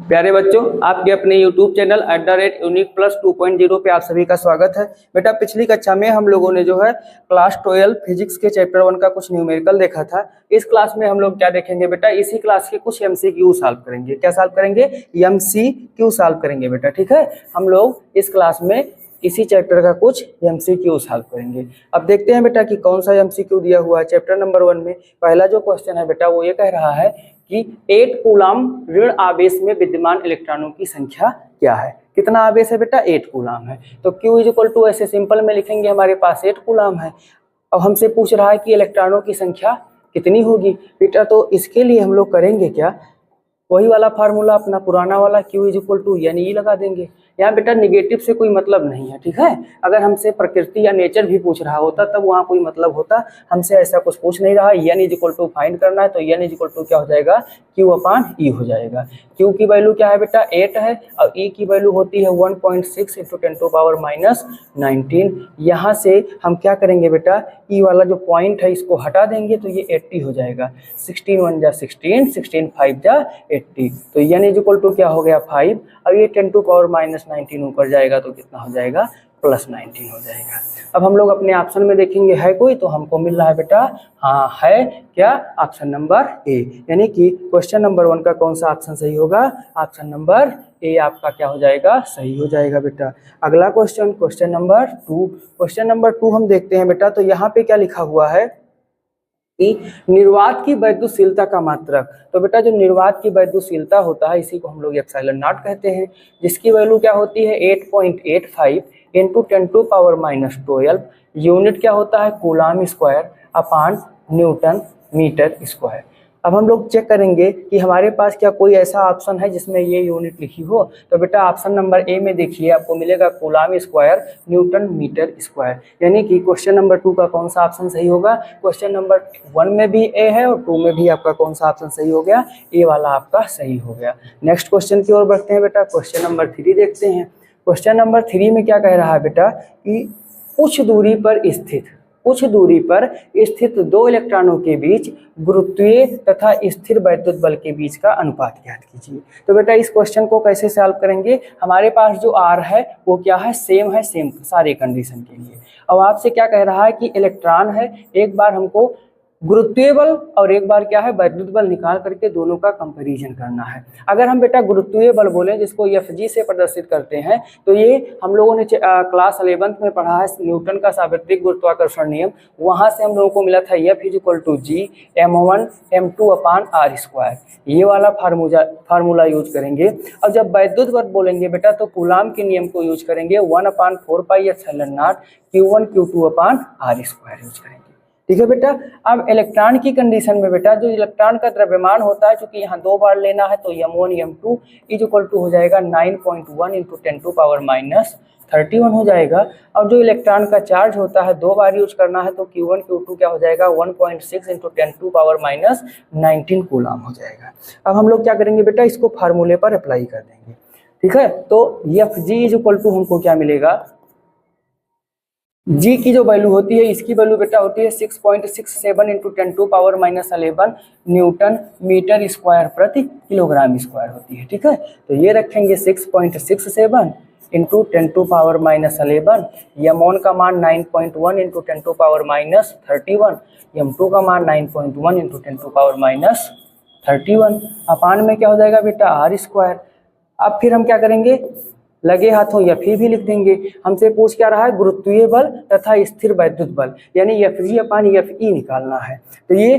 प्यारे बच्चों, आपके अपने YouTube चैनल @unique+2.0 पे आप सभी का स्वागत है। बेटा, पिछली कक्षा में हम लोगों ने जो है क्लास 12 फिजिक्स के चैप्टर 1 का कुछ न्यूमेरिकल देखा था। इस क्लास में हम लोग क्या देखेंगे बेटा, इसी क्लास के कुछ MCQ सॉल्व करेंगे। क्या सॉल्व करेंगे? MCQ सॉल्व करेंगे बेटा, ठीक है। हम लोग इस क्लास में इसी चैप्टर का कुछ MCQ सॉल्व करेंगे। अब देखते हैं बेटा कि कौन सा MCQ दिया हुआ है चैप्टर नंबर 1 में। पहला जो क्वेश्चन है बेटा वो ये कह रहा है कि 8 कूलाम ऋण आवेश में विद्यमान इलेक्ट्रॉनों की संख्या क्या है। कितना आवेश है बेटा? 8 कूलाम है। तो Q इक्वल टू ऐसे सिंपल में लिखेंगे, हमारे पास 8 कूलाम है। अब हमसे पूछ रहा है कि इलेक्ट्रॉनों की संख्या कितनी होगी बेटा, तो इसके लिए हम लोग करेंगे क्या, वही वाला फार्मूला अपना पुराना वाला Q इक्वल टू यानी ई लगा देंगे। यहाँ बेटा निगेटिव से कोई मतलब नहीं है, ठीक है। अगर हमसे प्रकृति या नेचर भी पूछ रहा होता तब वहाँ कोई मतलब होता, हमसे ऐसा कुछ पूछ नहीं रहा। n इक्वल टू फाइंड करना है तो n इक्वल टू क्या हो जाएगा, Q अपान ई हो जाएगा। Q की वैल्यू क्या है बेटा? 8 है और E की वैल्यू होती है 1.6 × 10⁻⁻19। यहाँ से हम क्या करेंगे बेटा, E वाला जो पॉइंट है इसको हटा देंगे तो ये 80 हो जाएगा। 16 1 जा 16, 16 5 जा 80। तो n इक्वल टू क्या हो गया 5, अब ये 10⁻⁻19 ऊपर जाएगा तो कितना हो जाएगा, +19 हो जाएगा। अब हम लोग अपने ऑप्शन में देखेंगे है कोई, तो हमको मिल रहा है बेटा, हाँ है क्या, ऑप्शन नंबर ए। यानी कि क्वेश्चन नंबर 1 का कौन सा ऑप्शन सही होगा, ऑप्शन नंबर ए आपका क्या हो जाएगा, सही हो जाएगा बेटा। अगला question, question number 2। Question number 2 हम देखते हैं बेटा, तो यहाँ पे क्या लिखा हुआ है कि निर्वात की वैद्युतशीलता का मात्रक। तो बेटा जो निर्वात की वैद्युतशीलता होता है इसी को हम लोग एप्सिलॉन नॉट कहते हैं, जिसकी वैल्यू क्या होती है 8.85 × 10⁻⁻12। यूनिट क्या होता है, coulomb square upon newton metre square. अब हम लोग चेक करेंगे कि हमारे पास क्या कोई ऐसा ऑप्शन है जिसमें ये यूनिट लिखी हो। तो बेटा ऑप्शन नंबर ए में देखिए आपको मिलेगा coulomb square newton metre square. यानी कि क्वेश्चन नंबर 2 का कौन सा ऑप्शन सही होगा, क्वेश्चन नंबर 1 में भी ए है और 2 में भी आपका कौन सा ऑप्शन सही हो गया, ए वाला आपका सही हो गया। नेक्स्ट क्वेश्चन की ओर बढ़ते हैं बेटा, क्वेश्चन नंबर 3 देखते हैं। क्वेश्चन नंबर 3 में क्या कह रहा है बेटा कि कुछ दूरी पर स्थित 2 इलेक्ट्रॉनों के बीच गुरुत्वीय तथा स्थिर वैद्युत बल के बीच का अनुपात ज्ञात कीजिए। तो बेटा इस क्वेश्चन को कैसे सॉल्व करेंगे, हमारे पास जो R है वो क्या है, सेम है, सेम सारे कंडीशन के लिए। अब आपसे क्या कह रहा है कि इलेक्ट्रॉन है, एक बार हमको गुरुत्वीय बल और एक बार क्या है वैद्युत बल निकाल करके दोनों का कंपैरिजन करना है। अगर हम बेटा गुरुत्वीय बल बोले जिसको Fg से प्रदर्शित करते हैं, तो ये हम लोगों ने क्लास 11th में पढ़ा है न्यूटन का सार्वत्रिक गुरुत्वाकर्षण नियम। वहां से हम लोगों को मिला था F = G m1m2/r²। ये वाला फार्मूला यूज करेंगे। और जब वैद्युत बल बोलेंगे बेटा तो कूलाम के नियम को यूज करेंगे, 1/4πε0 Q1 Q2/r² यूज करेंगे, ठीक है बेटा। अब इलेक्ट्रॉन की कंडीशन में बेटा जो इलेक्ट्रॉन का द्रव्यमान होता है, चूंकि यहाँ 2 बार लेना है तो m1 m2 इक्वल टू हो जाएगा 9.1 × 10⁻31 हो जाएगा। और जो इलेक्ट्रॉन का चार्ज होता है 2 बार यूज करना है तो Q1 Q2 क्या हो जाएगा 1.6 × 10⁻⁻19 कूलाम हो जाएगा। अब हम लोग क्या करेंगे बेटा, इसको फार्मूले पर अप्लाई कर देंगे, ठीक है। तो Fg इक्वल टू हमको क्या मिलेगा, G की जो वैल्यू होती है इसकी वैल्यू बेटा होती है 6.67 × 10⁻11 न्यूटन मीटर स्क्वायर प्रति किलोग्राम स्क्वायर होती है, ठीक है। तो ये रखेंगे 6.67 × 10⁻11, m1 का मान 9.1 × 10⁻31, m2 का मान 9.1 × 10⁻31 अपान में क्या हो जाएगा बेटा r²। अब फिर हम क्या करेंगे, लगे हाथों Fe भी लिख देंगे। हमसे पूछ क्या रहा है, गुरुत्वीय बल तथा स्थिर वैद्युत बल, यानी Fg/Fe निकालना है। तो ये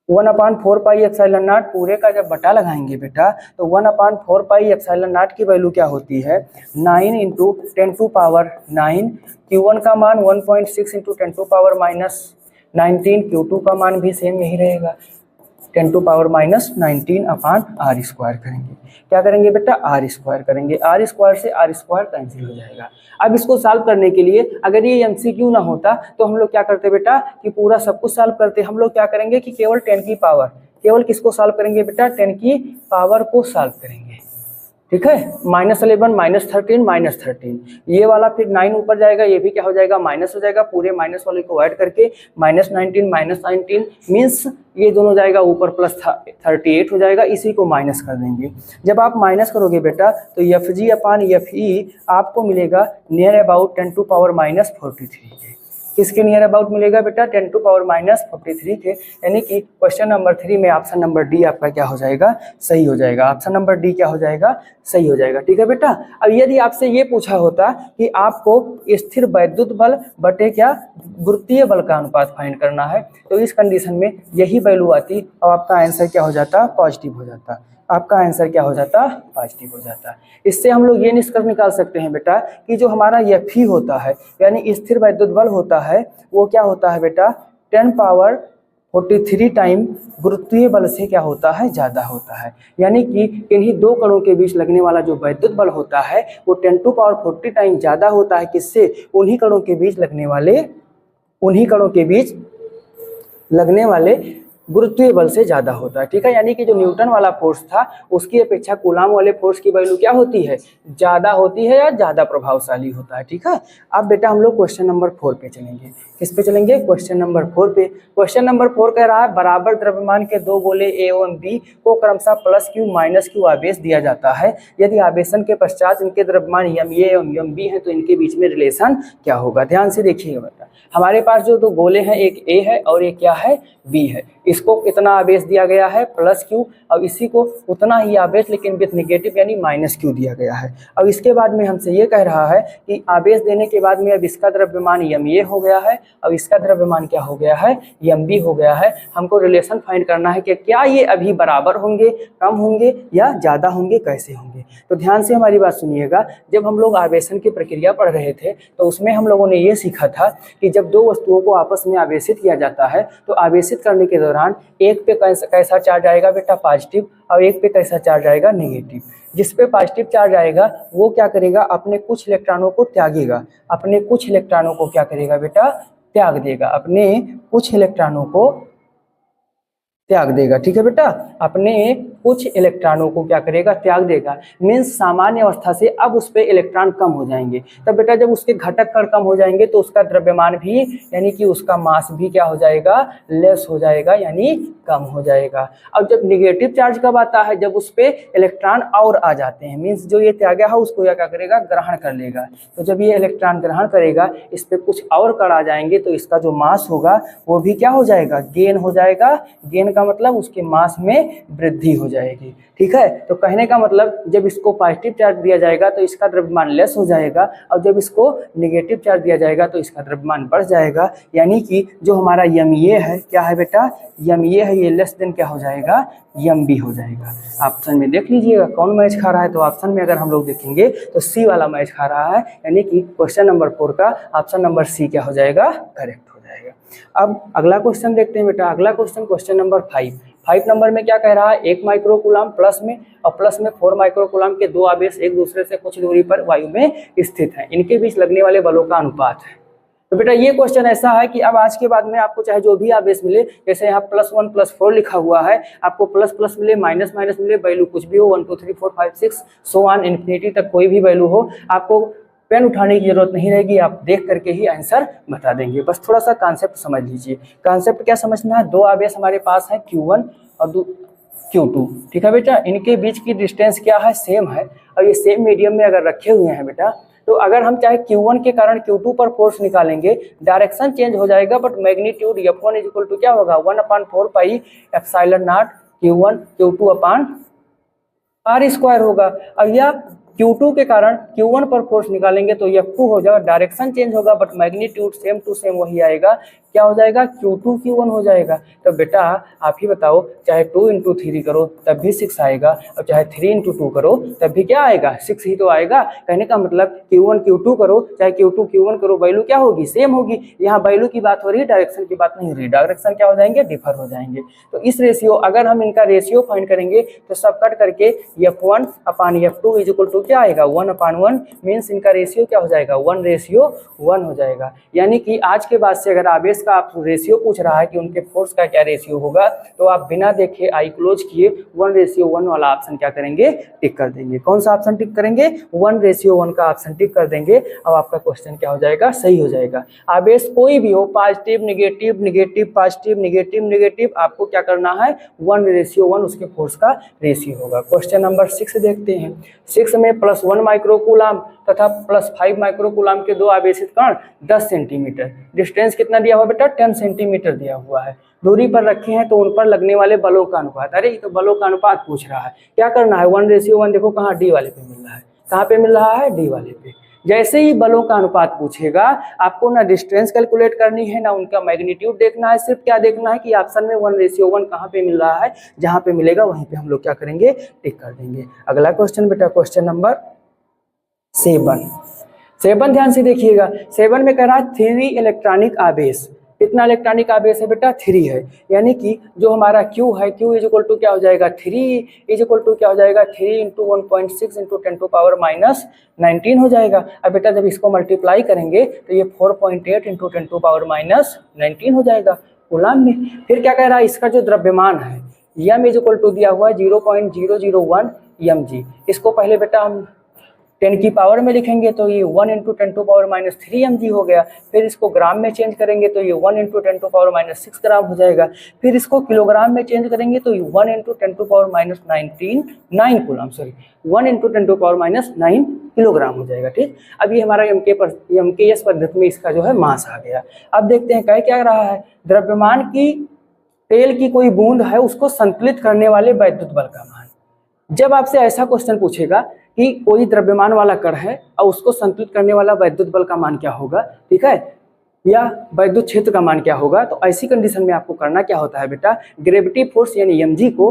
1/4πε0 पूरे का जब बटा लगाएंगे बेटा तो 1/4πε0 की वैल्यू क्या होती है 9 × 10⁻9। Q1 का मान 1.6 × 10⁻19, Q2 का मान भी सेम यही रहेगा 10⁻19/r² करेंगे। क्या करेंगे बेटा, r² करेंगे, r² से r² कैंसिल हो जाएगा। अब इसको सॉल्व करने के लिए अगर ये MCQ ना होता तो हम लोग क्या करते बेटा कि पूरा सब कुछ सॉल्व करते। हम लोग क्या करेंगे कि केवल 10 की पावर, केवल किसको सॉल्व करेंगे बेटा, 10 की पावर को सॉल्व करेंगे, ठीक है, -11 -13 -13, ये वाला फिर 9 ऊपर जाएगा, ये भी क्या हो जाएगा माइनस हो जाएगा, पूरे माइनस वाले को ऐड करके -19 -19 मीन्स ये दोनों जाएगा ऊपर प्लस 38 हो जाएगा, इसी को माइनस कर देंगे। जब आप माइनस करोगे बेटा तो FG अपान FE आपको मिलेगा नियर अबाउट 10 टू पावर -43 के। किसके नियर अबाउट मिलेगा बेटा 10 टू पावर -43 के, यानी कि क्वेश्चन नंबर 3 में ऑप्शन नंबर डी आपका क्या हो जाएगा सही हो जाएगा, ऑप्शन नंबर डी क्या हो जाएगा सही हो जाएगा। ठीक है बेटा, अब यदि आपसे ये पूछा होता कि आपको स्थिर वैद्युत बल बटे क्या गुरुत्वीय बल का अनुपात फाइंड करना है, तो इस कंडीशन में यही वैल्यू आती और आपका आंसर क्या हो जाता पॉजिटिव हो जाता, आपका आंसर क्या हो जाता पॉजिटिव हो जाता। इससे हम लोग ये निष्कर्ष निकाल सकते हैं बेटा कि जो हमारा FE होता है यानी स्थिर वैद्युत बल होता है वो क्या होता है बेटा 10 पावर 43 टाइम गुरुत्वीय बल से क्या होता है ज़्यादा होता है, यानी कि इन्हीं दो कणों के बीच लगने वाला जो वैद्युत बल होता है वो 10 टू पावर 40 टाइम ज़्यादा होता है, किससे उन्हीं कणों के बीच लगने वाले गुरुत्वीय बल से ज़्यादा होता है। ठीक है, यानी कि जो न्यूटन वाला फोर्स था उसकी अपेक्षा कूलाम वाले फोर्स की वैल्यू क्या होती है ज़्यादा होती है या ज़्यादा प्रभावशाली होता है। ठीक है, अब बेटा हम लोग क्वेश्चन नंबर 4 पे चलेंगे। किस पे चलेंगे क्वेश्चन नंबर 4 पे। क्वेश्चन नंबर 4 कह रहा है बराबर द्रव्यमान के दो गोले A एवं B को क्रमशः +Q -Q आवेश दिया जाता है, यदि आवेशन के पश्चात इनके द्रव्यमान MA एवं MB है तो इनके बीच में रिलेशन क्या होगा। ध्यान से देखिएगा बेटा, हमारे पास जो दो गोले हैं एक A है और एक क्या है B है, इसको कितना आवेश दिया गया है +Q और इसी को उतना ही आवेश लेकिन विथ नेगेटिव यानी -Q दिया गया है। अब इसके बाद में हमसे ये कह रहा है कि आवेश देने के बाद में अब इसका द्रव्यमान MA हो गया है और इसका द्रव्यमान क्या हो गया है MB हो गया है। हमको रिलेशन फाइंड करना है कि क्या ये अभी बराबर होंगे, कम होंगे या ज़्यादा होंगे, कैसे होंगे। तो ध्यान से हमारी बात सुनिएगा, जब हम लोग आवेशन की प्रक्रिया पढ़ रहे थे तो उसमें हम लोगों ने ये सीखा था कि जब दो वस्तुओं को आपस में आवेशित किया जाता है तो आवेशित करने के दौरान एक पे कैसा चार्ज आएगा बेटा पॉजिटिव और एक पे कैसा चार्ज आएगा नेगेटिव। जिस पे पॉजिटिव चार्ज आएगा वो क्या करेगा अपने कुछ इलेक्ट्रॉनों को त्यागेगा, अपने कुछ इलेक्ट्रॉनों को क्या करेगा बेटा त्याग देगा, अपने कुछ इलेक्ट्रॉनों को त्याग देगा। ठीक है बेटा, अपने कुछ इलेक्ट्रॉनों को क्या करेगा त्याग देगा, मीन्स सामान्य अवस्था से अब उस पर इलेक्ट्रॉन कम हो जाएंगे। तब बेटा जब उसके घटक कण कम हो जाएंगे तो उसका द्रव्यमान भी यानी कि उसका मास भी क्या हो जाएगा लेस हो जाएगा यानी कम हो जाएगा। अब जब निगेटिव चार्ज कब आता है जब उस पर इलेक्ट्रॉन और आ जाते हैं, मीन्स जो ये त्यागा है उसको क्या करेगा ग्रहण कर लेगा। तो जब ये इलेक्ट्रॉन ग्रहण करेगा इस पर कुछ और कण आ जाएंगे तो इसका जो मास होगा वो भी क्या हो जाएगा गेन हो जाएगा। गेन का मतलब उसके मास में वृद्धि हो जाएगी। ठीक है, तो कहने का मतलब जब इसको पॉजिटिव चार्ज दिया जाएगा तो इसका द्रव्यमान लेस हो जाएगा और जब इसको नेगेटिव चार्ज दिया जाएगा तो इसका द्रव्यमान बढ़ जाएगा। यानी कि जो हमारा MA है क्या है बेटा MA है ये लेस देन क्या हो जाएगा MB हो जाएगा। ऑप्शन में देख लीजिएगा कौन मैच खा रहा है, तो ऑप्शन में अगर हम लोग देखेंगे तो C वाला मैच खा रहा है, यानी कि क्वेश्चन नंबर 4 का ऑप्शन नंबर C क्या हो जाएगा करेक्ट हो जाएगा। अब अगला क्वेश्चन देखते हैं बेटा। अगला क्वेश्चन नंबर 5 नंबर में क्या कह रहा है 1 माइक्रोकूलम प्लस में और प्लस में 4 माइक्रोकूलम के दो आवेश एक दूसरे से कुछ दूरी पर वायु में स्थित हैं, इनके बीच लगने वाले बलों का अनुपात है। तो बेटा ये क्वेश्चन ऐसा है कि अब आज के बाद में आपको चाहे जो भी आवेश मिले, जैसे यहाँ +1 +4 लिखा हुआ है, आपको प्लस प्लस मिले माइनस माइनस मिले, वैल्यू कुछ भी हो 1 2 3 4 5 6 सो ऑन इन्फिनिटी तक कोई भी वैल्यू हो, आपको पेन उठाने की जरूरत नहीं रहेगी, आप देख करके ही आंसर बता देंगे। बस थोड़ा सा कॉन्सेप्ट समझ लीजिए। कॉन्सेप्ट क्या समझना है, दो आवेश हमारे पास है Q1 और Q2। ठीक है बेटा, इनके बीच की डिस्टेंस क्या है सेम है और ये सेम मीडियम में अगर रखे हुए हैं बेटा, तो अगर हम चाहे Q1 के कारण Q2 पर फोर्स निकालेंगे डायरेक्शन चेंज हो जाएगा but magnitude F1 equal to क्या होगा 1/4 pi epsilon not Q1 Q2 upon R² होगा। अब यह Q2 के कारण Q1 पर फोर्स निकालेंगे तो F2 हो जाएगा, डायरेक्शन चेंज होगा but magnitude same to same वही आएगा, क्या हो जाएगा Q2 Q1 हो जाएगा। तो बेटा आप ही बताओ, चाहे 2 × 3 करो तब भी 6 आएगा और चाहे 3 × 2 करो तब भी क्या आएगा 6 ही तो आएगा। कहने का मतलब Q1 Q2 करो चाहे Q2 Q1 करो वैल्यू क्या होगी सेम होगी। यहाँ वैल्यू की बात हो रही है, डायरेक्शन की बात नहीं हो रही, डायरेक्शन क्या हो जाएंगे डिफर हो जाएंगे। तो इस रेशियो अगर हम इनका रेशियो फाइंड करेंगे तो सब कट करके F1 upon F2 equal to क्या आएगा 1/1, मीन्स इनका रेशियो क्या हो जाएगा 1:1 हो जाएगा। यानी कि आज के बाद से अगर आवेश आवेश का आप रेशियो पूछ रहा है कि उनके फोर्स का क्या रेशियो होगा, तो आप बिना देखे आई क्लोज किए 1:1 वाला ऑप्शन क्या करेंगे, टिक कर देंगे। कौन सा ऑप्शन टिक करेंगे, 1:1 का ऑप्शन टिक कर देंगे। अब आपका क्वेश्चन क्या हो जाएगा, सही हो जाएगा। आवेश कोई भी हो, positive negative, negative positive, negative negative, आपको क्या करना है, 1:1 उसके फोर्स का रेशियो होगा। क्वेश्चन नंबर 6 देखते हैं। 6 में +1 माइक्रोकूलम तथा +5 माइक्रोकूलम के दो आवेशित कण 10 सेंटीमीटर, डिस्टेंस कितना दिया हुआ बेटा, 10 सेंटीमीटर दिया हुआ है, दूरी पर रखे हैं, तो उन पर लगने वाले बलों का अनुपात। अरे ये तो बलों का अनुपात पूछ रहा है, क्या करना है, 1:1 देखो कहाँ, डी वाले पे मिल रहा है, कहाँ पे मिल रहा है, डी वाले पे। जैसे ही बलों का अनुपात पूछेगा, आपको ना डिस्टेंस कैलकुलेट करनी है, ना उनका मैग्नीट्यूड देखना है, सिर्फ क्या देखना है कि ऑप्शन में 1:1 कहाँ पे मिल रहा है, जहाँ पे मिलेगा वहीं पे हम लोग क्या करेंगे, टिक कर देंगे। अगला क्वेश्चन बेटा, क्वेश्चन नंबर 7 ध्यान से देखिएगा। 7 में कह रहा है 3 इलेक्ट्रॉनिक आवेश, कितना इलेक्ट्रॉनिक आवेश है बेटा, 3 है, यानी कि जो हमारा Q है, Q इज इक्वल टू क्या हो जाएगा, 3 इज इक्वल टू क्या हो जाएगा, 3 इंटू 1.6 इंटू 10⁻⁻19 हो जाएगा। अब बेटा जब इसको मल्टीप्लाई करेंगे तो ये 4.8 इंटू 10⁻⁻19 हो जाएगा कूलम में। फिर क्या कह रहा है, इसका जो द्रव्यमान है m इज इक्वल टू दिया हुआ है 0.001 mg, इसको पहले बेटा हम 10 की पावर में लिखेंगे तो ये 1 इंटू 10⁻³ mg हो गया। फिर इसको ग्राम में चेंज करेंगे तो ये 1 इंटू 10⁻6 ग्राम हो जाएगा। फिर इसको किलोग्राम में चेंज करेंगे तो ये 1 into 10⁻⁹ coulomb, sorry 1 into 10⁻⁹ kilogram हो जाएगा। ठीक, अब ये हमारा MKS पद्धति में इसका जो है मास आ गया। अब देखते हैं क्या रहा है, द्रव्यमान की तेल की कोई बूंद है, उसको संतुलित करने वाले वैद्युत बल का मान। जब आपसे ऐसा क्वेश्चन पूछेगा कि कोई द्रव्यमान वाला कण है और उसको संतुलित करने वाला वैद्युत बल का मान क्या होगा, ठीक है, या वैद्युत क्षेत्र का मान क्या होगा, तो ऐसी कंडीशन में आपको करना क्या होता है बेटा, ग्रेविटी फोर्स यानी mg को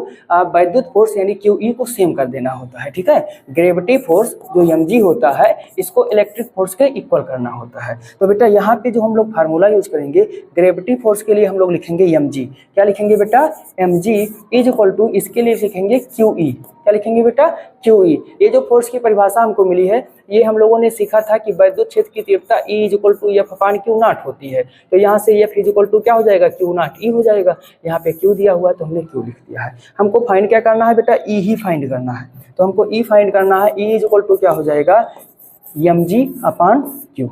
वैद्युत फोर्स यानी QE को सेम कर देना होता है। ठीक है, ग्रेविटी फोर्स जो mg होता है इसको इलेक्ट्रिक फोर्स के इक्वल करना होता है। तो बेटा यहाँ पे जो हम लोग फार्मूला यूज करेंगे ग्रेविटी फोर्स के लिए, हम लोग लिखेंगे mg, क्या लिखेंगे बेटा, mg इज इक्वल टू, इसके लिए लिखेंगे QE, क्या लिखेंगे बेटा, QE। ये जो फोर्स की परिभाषा हमको मिली है, ये हम लोगों ने सीखा था कि वैद्युत क्षेत्र की तीव्रता E is equal to F/Q0 होती है। तो यहाँ से F इज इक्वल टू क्या हो जाएगा, Q0 E हो जाएगा। यहाँ पे Q दिया हुआ है तो हमने Q लिख दिया है। हमको फाइंड क्या करना है बेटा, E ही फाइंड करना है। तो हमको E फाइंड करना है, E इज इक्वल टू क्या हो जाएगा, mg/Q।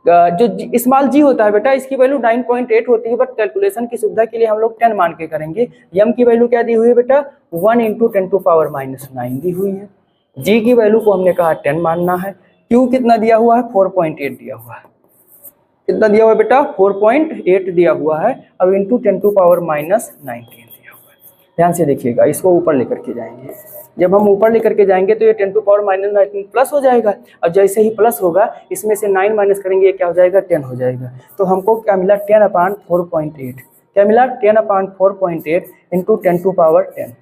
जो स्मॉल g होता है बेटा, इसकी वैल्यू 9.8 होती है, बट कैलकुलेशन की सुविधा के लिए हम लोग 10 मान के करेंगे। m की वैल्यू क्या दी हुई है बेटा, 1 इंटू 10⁻⁹ दी हुई है। g की वैल्यू को हमने कहा 10 मानना है। q कितना दिया हुआ है, 4.8 दिया हुआ है। कितना दिया हुआ है बेटा, 4.8 दिया हुआ है। अब इंटू 10⁻⁹ दिया हुआ है। ध्यान से देखिएगा, इसको ऊपर लेकर के जाएंगे। जब हम ऊपर लेकर के जाएंगे तो ये 10⁻⁻19 प्लस हो जाएगा। अब जैसे ही प्लस होगा, इसमें से 9 माइनस करेंगे, ये क्या हो जाएगा, 10 हो जाएगा। तो हमको क्या मिला, 10/4.8, क्या मिला, 10/4.8 इंटू 10⁻10।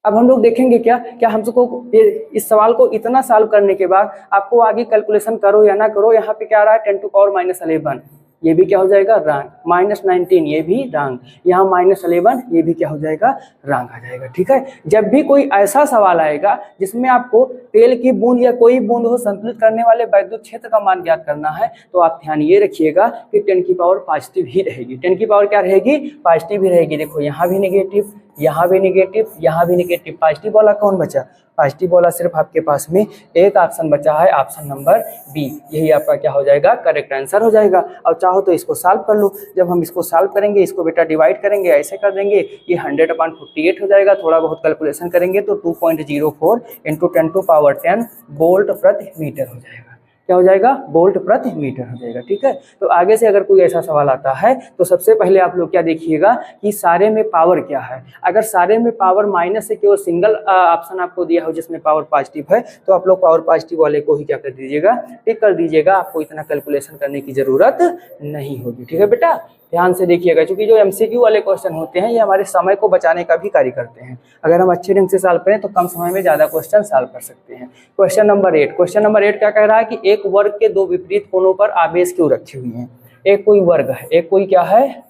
अब हम लोग देखेंगे क्या हमको इस सवाल को इतना सॉल्व करने के बाद आपको आगे कैलकुलेशन करो या ना करो, यहाँ पे क्या आ रहा है 10⁻11, ये भी क्या हो जाएगा, रॉन्ग, -19 ये भी रॉन्ग, यहाँ -11 ये भी क्या हो जाएगा, रॉन्ग आ जाएगा। ठीक है, जब भी कोई ऐसा सवाल आएगा जिसमें आपको तेल की बूंद या कोई बूंद हो संतुलित करने वाले वैद्युत क्षेत्र का मान ज्ञात करना है, तो आप ध्यान ये रखिएगा कि 10 की पावर पॉजिटिव ही रहेगी। 10 की पावर क्या रहेगी, पॉजिटिव ही रहेगी। देखो यहाँ भी नेगेटिव, यहाँ भी नेगेटिव, यहाँ भी नेगेटिव, पॉजिटिव वाला कौन बचा, पॉजिटिव वाला सिर्फ आपके पास में एक ऑप्शन बचा है, ऑप्शन नंबर बी। यही आपका क्या हो जाएगा, करेक्ट आंसर हो जाएगा। और चाहो तो इसको सॉल्व कर लो। जब हम इसको सॉल्व करेंगे, इसको बेटा डिवाइड करेंगे, ऐसे कर देंगे, ये 100/48 हो जाएगा। थोड़ा बहुत कैलकुलेशन करेंगे तो 2.04 इंटू 10⁻10 वोल्ट प्रति मीटर हो जाएगा। क्या हो जाएगा, वोल्ट प्रति मीटर हो जाएगा। ठीक है, तो आगे से अगर कोई ऐसा सवाल आता है तो सबसे पहले आप लोग क्या देखिएगा कि सारे में पावर क्या है। अगर सारे में पावर माइनस से केवल सिंगल ऑप्शन आपको दिया हो जिसमें पावर पॉजिटिव है, तो आप लोग पावर पॉजिटिव वाले को ही क्या कर दीजिएगा, टिक कर दीजिएगा। आपको इतना कैलकुलेशन करने की जरूरत नहीं होगी। ठीक है बेटा, ध्यान से देखिएगा, क्योंकि जो MCQ वाले क्वेश्चन होते हैं ये हमारे समय को बचाने का भी कार्य करते हैं। अगर हम अच्छे ढंग से सॉल्व करें तो कम समय में ज़्यादा क्वेश्चन सॉल्व कर सकते हैं। क्वेश्चन नंबर 8, क्वेश्चन नंबर 8 क्या कह रहा है कि एक वर्ग के दो विपरीत कोणों पर आवेश क्यों रखी हुई हैं। एक कोई वर्ग है, एक कोई क्या है,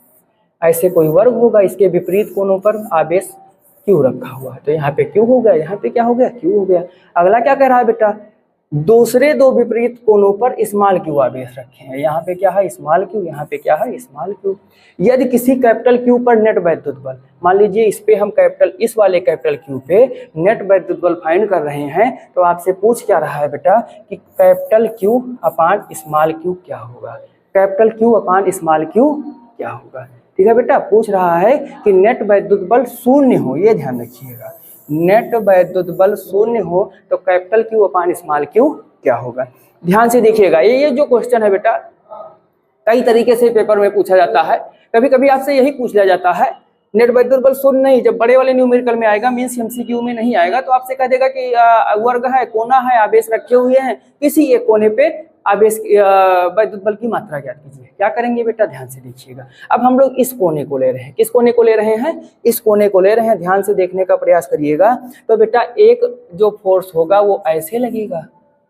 ऐसे कोई वर्ग होगा, इसके विपरीत कोणों पर आवेश क्यों रखा हुआ है। तो यहाँ पे क्यों हो गया, यहाँ पे क्या हो गया, क्यों हो गया। अगला क्या कह रहा है बेटा, दूसरे दो विपरीत कोनों पर स्मॉल क्यू आवेश रखे हैं। यहाँ पे क्या है स्मॉल क्यू, यहाँ पे क्या है स्मॉल क्यू। यदि किसी कैपिटल क्यू पर नेट वैद्युत बल, मान लीजिए इस पे हम कैपिटल, इस वाले कैपिटल क्यू पे नेट वैद्युत बल फाइंड कर रहे हैं, तो आपसे पूछ क्या रहा है बेटा कि कैपिटल क्यू अपान स्मॉल क्यू क्या होगा, कैपिटल क्यू अपान स्मॉल क्यू क्या होगा। ठीक है बेटा, पूछ रहा है कि नेट वैद्युत बल शून्य हो, ये ध्यान रखिएगा, नेट वैद्युत बल शून्य हो तो कैपिटल क्यू अपान स्मॉल क्यू क्या होगा। ध्यान से देखिएगा, ये जो क्वेश्चन है बेटा कई तरीके से पेपर में पूछा जाता है। कभी कभी आपसे यही पूछ लिया जाता है नेट वैद्युत बल शून्य नहीं, जब बड़े वाले न्यूमेरिकल में आएगा, मीन्स एमसीक्यू में नहीं आएगा, तो आपसे कह देगा कि वर्ग है, कोना है, आवेश रखे हुए हैं, किसी एक कोने पे आवेश वैद्युत बल की मात्रा ज्ञात कीजिए। क्या करेंगे बेटा, ध्यान से देखिएगा। अब हम लोग इस कोने को ले रहे हैं, किस कोने को ले रहे हैं, इस कोने को ले रहे हैं। ध्यान से देखने का प्रयास करिएगा। तो बेटा एक जो फोर्स होगा वो ऐसे लगेगा,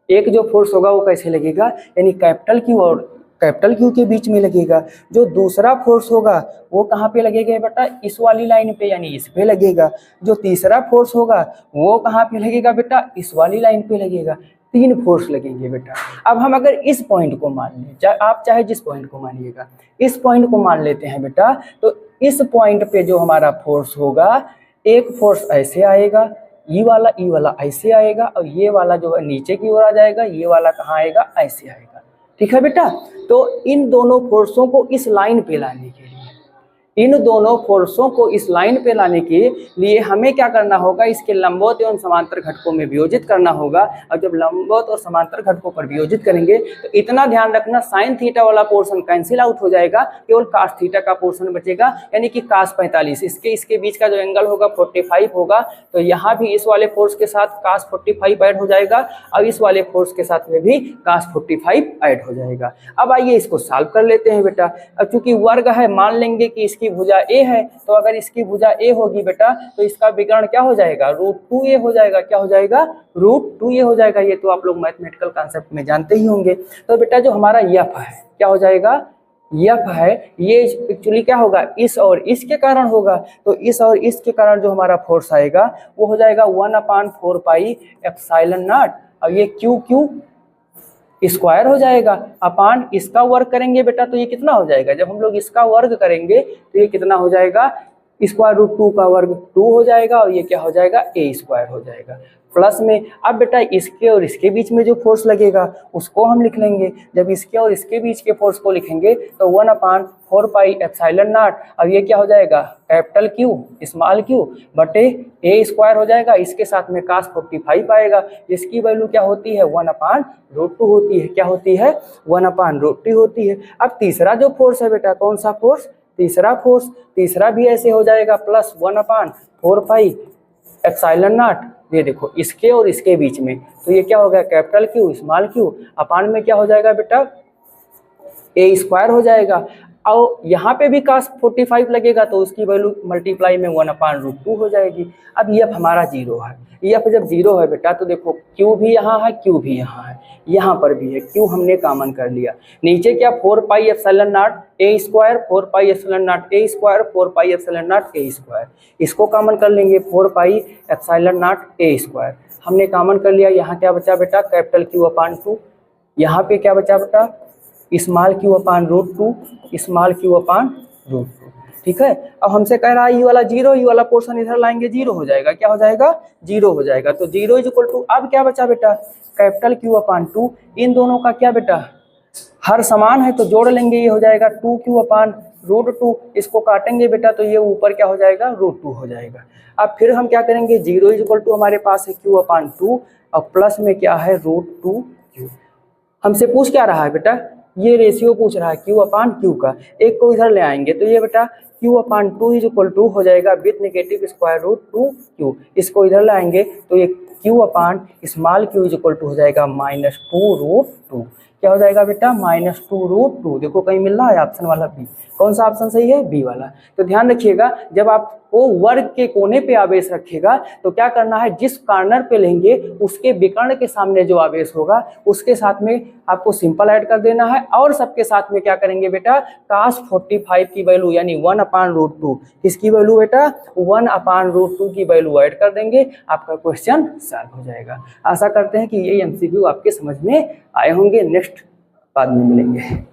एक जो फोर्स होगा वो कैसे लगेगा, यानी कैपिटल क्यू और कैपिटल क्यू के बीच में लगेगा। जो दूसरा फोर्स होगा वो कहाँ पे लगेगा बेटा, इस वाली लाइन पे, यानी इस पे लगेगा। जो तीसरा फोर्स होगा वो कहाँ पे लगेगा बेटा, इस वाली लाइन पे लगेगा। तीन फोर्स लगेंगे बेटा। अब हम अगर इस पॉइंट को मान लें, आप चाहे जिस पॉइंट को मानिएगा, इस पॉइंट को मान लेते हैं बेटा, तो इस पॉइंट पे जो हमारा फोर्स होगा, एक फोर्स ऐसे आएगा, ई वाला ऐसे आएगा, और ये वाला जो है नीचे की ओर आ जाएगा, ये वाला कहाँ आएगा, ऐसे आएगा। ठीक है बेटा, तो इन दोनों फोर्सों को इस लाइन पे लाने के लिए, इन दोनों फोर्सों को इस लाइन पे लाने के लिए हमें क्या करना होगा, इसके लंबवत एवं समांतर घटकों में वियोजित करना होगा। और जब लंबवत और समांतर घटकों पर वियोजित करेंगे तो इतना ध्यान रखना, साइन थीटा वाला पोर्शन कैंसिल आउट हो जाएगा, केवल कास थीटा का पोर्शन बचेगा, यानी कि कास 45। इसके बीच का जो एंगल होगा 45 होगा, तो यहाँ भी इस वाले फोर्स के साथ कास 45 ऐड हो जाएगा, और इस वाले फोर्स के साथ में भी कास 45 ऐड हो जाएगा। अब आइए इसको सॉल्व कर लेते हैं बेटा। अब चूंकि वर्ग है, मान लेंगे कि इसकी भुजा ए है, तो अगर इसकी भुजा ए होगी बेटा, तो इसका विकर्ण क्या हो जाएगा, √2a हो जाएगा। क्या हो जाएगा, √2a हो जाएगा। ये तो आप लोग मैथमेटिकल कॉन्सेप्ट में जानते ही होंगे। तो बेटा जो हमारा एफ है, क्या हो जाएगा, एफ है, ये एक्चुअली क्या होगा, इस और इसके कारण होगा। तो इस और इसके कारण जो हमारा फोर्स आएगा वो हो जाएगा 1/4 पाई एप्सिलॉन नॉट, और ये क्यू स्क्वायर हो जाएगा अपान इसका वर्ग करेंगे बेटा, तो ये कितना हो जाएगा, जब हम लोग इसका वर्ग करेंगे तो ये कितना हो जाएगा, √2 का वर्ग 2 हो जाएगा, और ये क्या हो जाएगा, a² हो जाएगा। प्लस में अब बेटा इसके और इसके बीच में जो फोर्स लगेगा उसको हम लिख लेंगे। जब इसके और इसके बीच के फोर्स को लिखेंगे तो 1/4 पाई एप्सिलॉन नॉट, अब ये क्या हो जाएगा, कैपिटल क्यू स्मॉल क्यू बटे a² हो जाएगा। इसके साथ में कास 45 आएगा, जिसकी वैल्यू क्या होती है, 1/√2 होती है। क्या होती है, 1/√2 होती है। अब तीसरा जो फोर्स है बेटा, कौन सा फोर्स, तीसरा फोर्स, तीसरा भी ऐसे हो जाएगा, प्लस 1/4 पाई एप्सिलॉन नॉट, ये देखो इसके और इसके बीच में, तो ये क्या हो गया, कैपिटल क्यू स्मॉल क्यू अपान में क्या हो जाएगा बेटा, a² हो जाएगा। और यहाँ पे भी कास 45 लगेगा, तो उसकी वैल्यू मल्टीप्लाई में 1/√2 हो जाएगी। अब एफ हमारा 0 है, एफ जब 0 है बेटा, तो देखो क्यू भी यहाँ है, क्यू भी यहाँ है, यहाँ पर भी है, क्यू हमने कॉमन कर लिया। नीचे क्या 4 pi epsilon not a², 4 pi epsilon not a², 4 pi epsilon not a², इसको कॉमन कर लेंगे, 4 पाई एप्सिलॉन नॉट a² हमने कॉमन कर लिया। यहाँ क्या बचा बेटा, कैपिटल क्यू अपान 2, यहाँ पे क्या बचा बेटा, स्मॉल क्यू अपान √2, स्मॉल क्यू अपान √2। ठीक है, अब हमसे कह रहा है ये वाला 0, ये वाला पोर्शन इधर लाएंगे 0 हो जाएगा। क्या हो जाएगा, 0 हो जाएगा। तो 0 = अब क्या बचा बेटा, कैपिटल क्यू अपान 2, इन दोनों का क्या बेटा, हर समान है तो जोड़ लेंगे, ये हो जाएगा 2q अपान √2, इसको काटेंगे बेटा तो ये ऊपर क्या हो जाएगा, √2 हो जाएगा। अब फिर हम क्या करेंगे, 0 = हमारे पास है q अपान 2, और प्लस में क्या है √2q। हमसे पूछ क्या रहा है बेटा, ये रेशियो पूछ रहा है q अपान q का। एक को इधर ले आएंगे तो ये बेटा q अपान 2 = हो जाएगा विथ नेगेटिव √2q। इसको इधर लाएंगे तो ये q अपान स्मॉल q = हो जाएगा -2√2। क्या हो जाएगा बेटा, -2√2। देखो कहीं मिल रहा है ऑप्शन वाला बी। कौन सा ऑप्शन सही है, बी वाला। तो ध्यान रखिएगा, जब आपको वर्ग के कोने पे आवेश रखेगा तो क्या करना है, जिस कॉर्नर पे लेंगे उसके विकर्ण के सामने जो आवेश होगा उसके साथ में आपको सिंपल ऐड कर देना है, और सबके साथ में क्या करेंगे बेटा, cos 45 की वैल्यू यानी 1/√2, किसकी वैल्यू बेटा, 1/√2 की वैल्यू ऐड कर देंगे, आपका क्वेश्चन सॉल्व हो जाएगा। आशा करते हैं कि ये एमसीक्यू आपके समझ में आए होंगे। नेक्स्ट बाद में मिलेंगे।